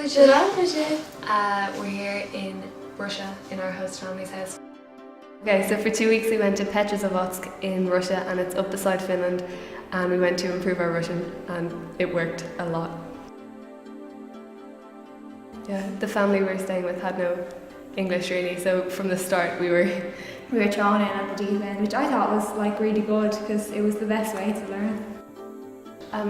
Здравствуйте. We're here in Russia, in our host family's house. Okay, so for 2 weeks we went to Petrozavodsk in Russia, and it's up beside Finland, and we went to improve our Russian, and it worked a lot. Yeah, the family we were staying with had no English really, so from the start we were thrown in at the deep end, which I thought was like really good because it was the best way to learn.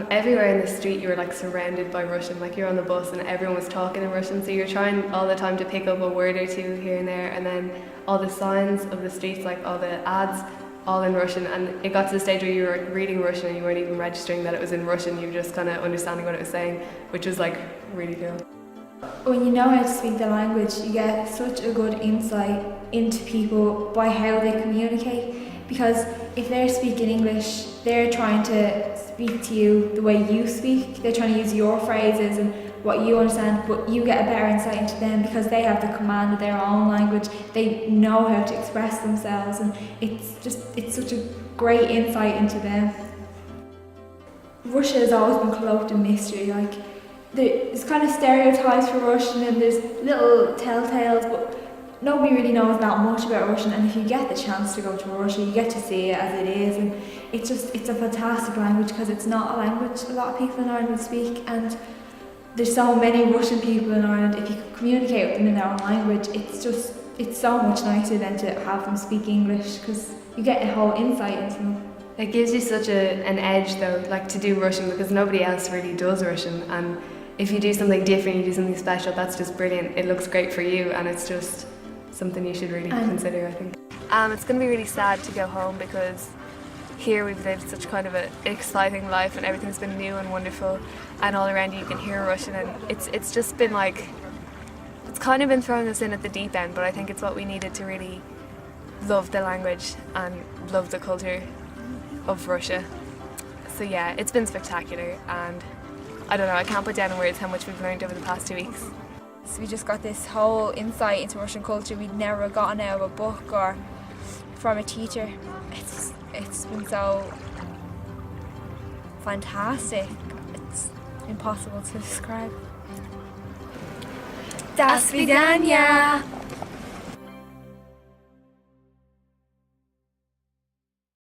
Everywhere in the street you were like surrounded by Russian, like you're on the bus and everyone was talking in Russian, so you're trying all the time to pick up a word or two here and there, and then all the signs of the streets, like all the ads, all in Russian, and it got to the stage where you were reading Russian and you weren't even registering that it was in Russian, you were just kind of understanding what it was saying, which was like really cool. When you know how to speak the language, you get such a good insight into people by how they communicate, because if they're speaking English, they're trying to speak to you the way you speak, they're trying to use your phrases and what you understand, but you get a better insight into them because they have the command of their own language, they know how to express themselves, and it's such a great insight into them. Russia has always been cloaked in mystery, like there's kind of stereotypes for Russian and there's little telltales, but nobody really knows that much about Russian, and if you get the chance to go to Russia, you get to see it as it is, and it's a fantastic language because it's not a language a lot of people in Ireland speak, and there's so many Russian people in Ireland. If you could communicate with them in their own language, it's so much nicer than to have them speak English because you get a whole insight into them. It gives you such an edge though, like to do Russian, because nobody else really does Russian, and if you do something different, you do something special, that's just brilliant. It looks great for you, and it's just something you should really consider, I think. It's going to be really sad to go home because here we've lived such kind of an exciting life and everything's been new and wonderful, and all around you can hear Russian, and it's just been like, it's kind of been throwing us in at the deep end, but I think it's what we needed to really love the language and love the culture of Russia. So yeah, it's been spectacular, and I don't know, I can't put down in words how much we've learned over the past 2 weeks. So we just got this whole insight into Russian culture we'd never gotten out of a book or from a teacher. It's been so fantastic. It's impossible to describe. До свидания!